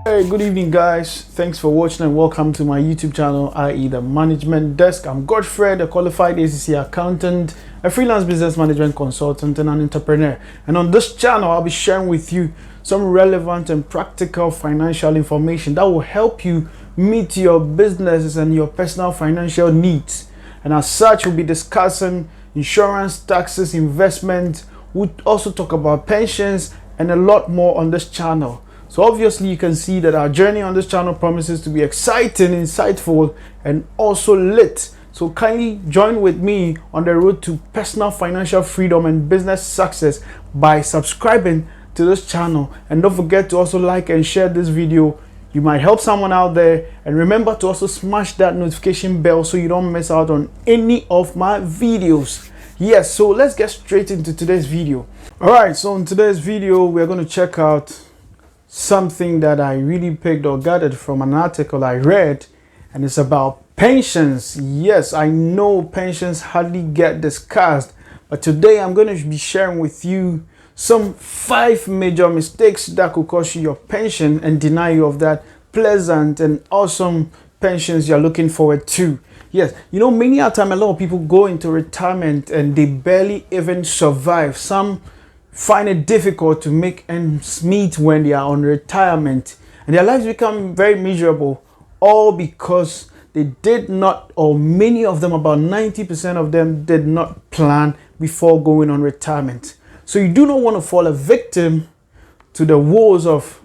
Hey, good evening guys. Thanks for watching and welcome to my YouTube channel, i.e. the Management Desk. I'm Godfrey, a qualified ACC accountant, a freelance business management consultant and an entrepreneur. And on this channel, I'll be sharing with you some relevant and practical financial information that will help you meet your businesses and your personal financial needs. And as such, we'll be discussing insurance, taxes, investment. We'll also talk about pensions and a lot more on this channel. So obviously you can see that our journey on this channel promises to be exciting, insightful, and also lit. So kindly join with me on the road to personal financial freedom and business success by subscribing to this channel. And don't forget to also like and share this video. You might help someone out there. And remember to also smash that notification bell so you don't miss out on any of my videos. Yes, so let's get straight into today's video. All right, so in today's video, we're going to check out something that I really picked or gathered from an article I read, and it's about pensions. Yes, I know pensions hardly get discussed, but today I'm going to be sharing with you some 5 major mistakes that could cost you your pension and deny you of that pleasant and awesome pensions you're looking forward to. Yes, you know, many a time a lot of people go into retirement and they barely even survive. Some find it difficult to make ends meet when they are on retirement, and their lives become very miserable, all because they did not, or many of them, about 90% of them, did not plan before going on retirement. So you do not want to fall a victim to the woes of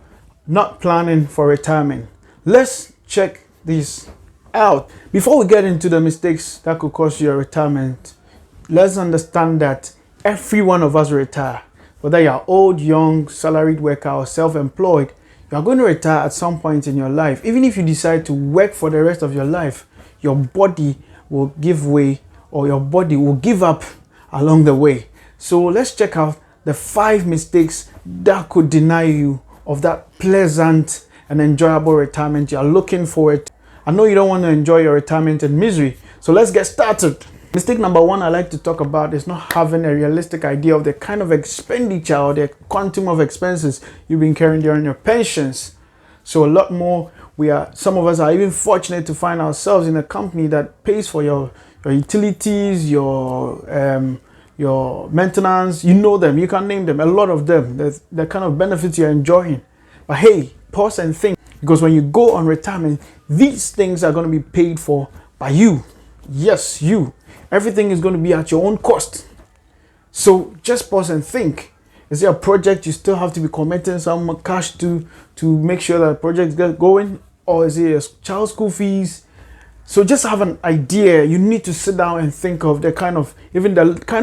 not planning for retirement. Let's check this out. Before we get into the mistakes that could cost you your retirement, let's understand that every one of us will retire. Whether you're old, young, salaried worker, or self-employed, you're going to retire at some point in your life. Even if you decide to work for the rest of your life, your body will give way, or your body will give up along the way. So let's check out the 5 mistakes that could deny you of that pleasant and enjoyable retirement you're looking forward to. I know you don't want to enjoy your retirement in misery, so let's get started. Mistake number 1 I like to talk about is not having a realistic idea of the kind of expenditure or the quantum of expenses you've been carrying during your pensions. So a lot more, some of us are even fortunate to find ourselves in a company that pays for your utilities, your maintenance. You know them, you can name them, a lot of them, the kind of benefits you're enjoying. But hey, pause and think, because when you go on retirement, these things are going to be paid for by you. Yes, you. Everything is going to be at your own cost. So just pause and think. Is there a project you still have to be committing some cash to make sure that the project gets going? Or is it a child's school fees? So just have an idea. You need to sit down and think of the kind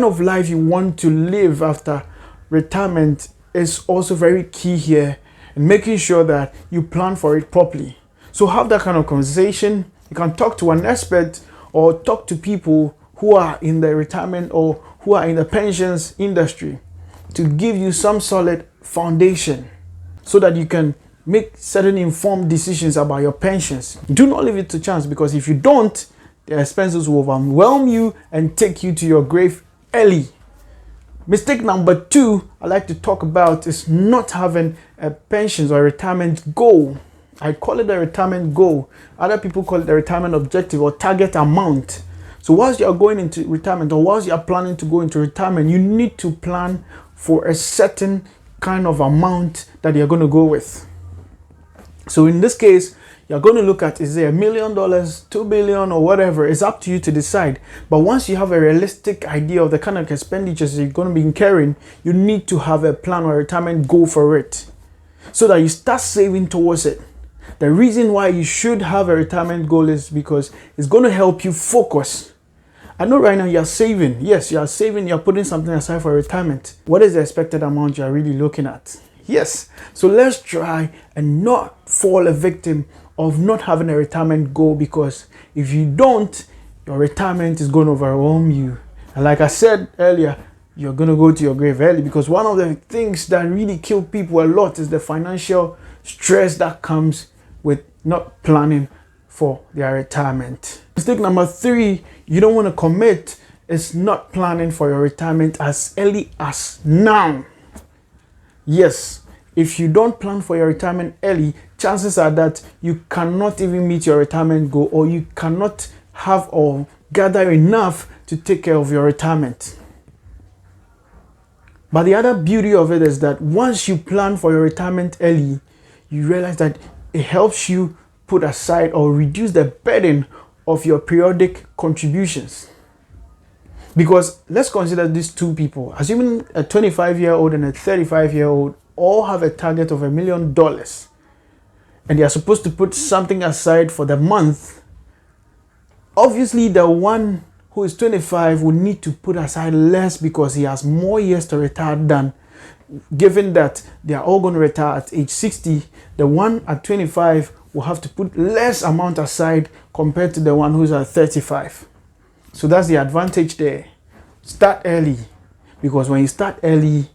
of life you want to live after retirement is also very key here. And making sure that you plan for it properly. So have that kind of conversation. You can talk to an expert or talk to people who are in the retirement or who are in the pensions industry to give you some solid foundation so that you can make certain informed decisions about your pensions. Do not leave it to chance, because if you don't, the expenses will overwhelm you and take you to your grave early. Mistake number 2 I like to talk about is not having a pensions or a retirement goal. I call it a retirement goal. Other people call it a retirement objective or target amount. So whilst you're going into retirement, or whilst you're planning to go into retirement, you need to plan for a certain kind of amount that you're going to go with. So in this case, you're going to look at, is it $1 million, $2 billion, or whatever? It's up to you to decide. But once you have a realistic idea of the kind of expenditures you're going to be incurring, you need to have a plan or a retirement goal for it so that you start saving towards it. The reason why you should have a retirement goal is because it's going to help you focus. I know right now you're saving. Yes, you're saving. You're putting something aside for retirement. What is the expected amount you're really looking at? Yes. So let's try and not fall a victim of not having a retirement goal, because if you don't, your retirement is going to overwhelm you. And like I said earlier, you're going to go to your grave early, because one of the things that really kill people a lot is the financial stress that comes with not planning for their retirement. Mistake number 3 you don't want to commit is not planning for your retirement as early as now. Yes, if you don't plan for your retirement early, chances are that you cannot even meet your retirement goal, or you cannot have or gather enough to take care of your retirement. But the other beauty of it is that once you plan for your retirement early, you realize that it helps you put aside or reduce the burden of your periodic contributions. Because let's consider these two people, assuming a 25-year-old and a 35-year-old all have a target of $1 million, and they are supposed to put something aside for the month. Obviously, the one who is 25 will need to put aside less because he has more years to retire than, given that they are all going to retire at age 60, the one at 25 will have to put less amount aside compared to the one who's at 35. So that's the advantage there. Start early, because when you start early,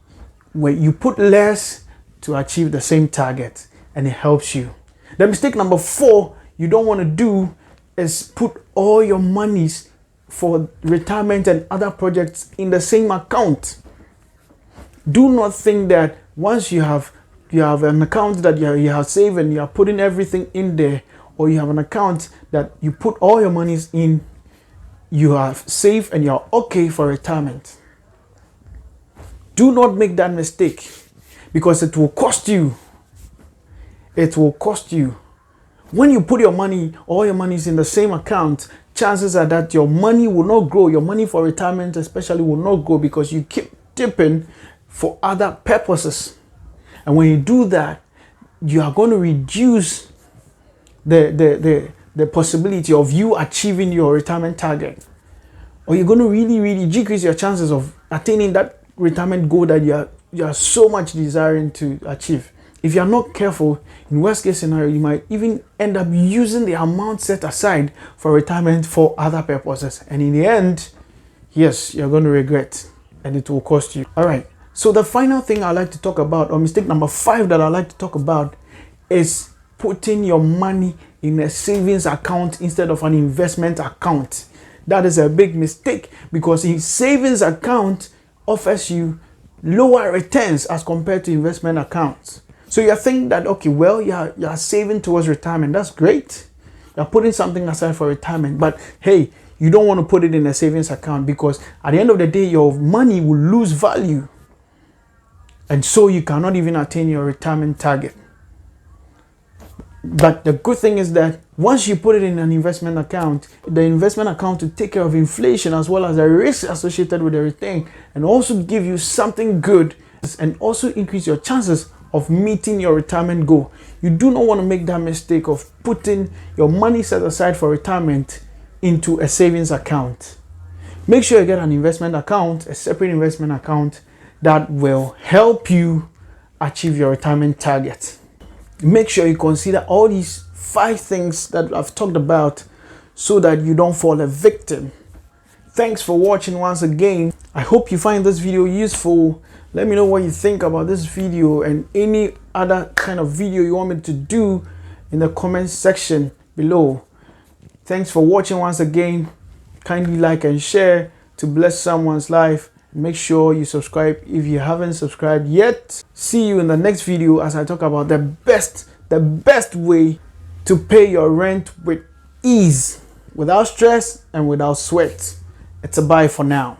when you put less to achieve the same target, and it helps you. The mistake number 4 you don't want to do is put all your monies for retirement and other projects in the same account. Do not think that once you have an account that you have saved and you are putting everything in there, or you have an account that you put all your monies in, you are safe and you're okay for retirement. Do not make that mistake, because it will cost you. It will cost you. When you put your money, all your money is in the same account, chances are that your money will not grow. Your money for retirement especially will not grow, because you keep dipping for other purposes. And when you do that, you are going to reduce the possibility of you achieving your retirement target, or you're going to really decrease your chances of attaining that retirement goal that you are so much desiring to achieve. If you are not careful, in worst case scenario, you might even end up using the amount set aside for retirement for other purposes, and in the end, yes, you're going to regret, and it will cost you. All right, so the final thing I'd like to talk about, or mistake number 5 that I'd like to talk about, is putting your money in a savings account instead of an investment account. That is a big mistake, because a savings account offers you lower returns as compared to investment accounts. So you think that, okay, well, you're saving towards retirement. That's great. You're putting something aside for retirement. But hey, you don't want to put it in a savings account, because at the end of the day, your money will lose value. And so you cannot even attain your retirement target. But the good thing is that once you put it in an investment account, the investment account will take care of inflation as well as the risk associated with the return, and also give you something good, and also increase your chances of meeting your retirement goal. You do not want to make that mistake of putting your money set aside for retirement into a savings account. Make sure you get an investment account, a separate investment account that will help you achieve your retirement target. Make sure you consider all these 5 things that I've talked about so that you don't fall a victim. Thanks for watching once again. I hope you find this video useful. Let me know what you think about this video and any other kind of video you want me to do in the comment section below. Thanks for watching once again. Kindly like and share to bless someone's life. Make sure you subscribe if you haven't subscribed yet. See you in the next video as I talk about the best way to pay your rent with ease, without stress and without sweat. It's a bye for now.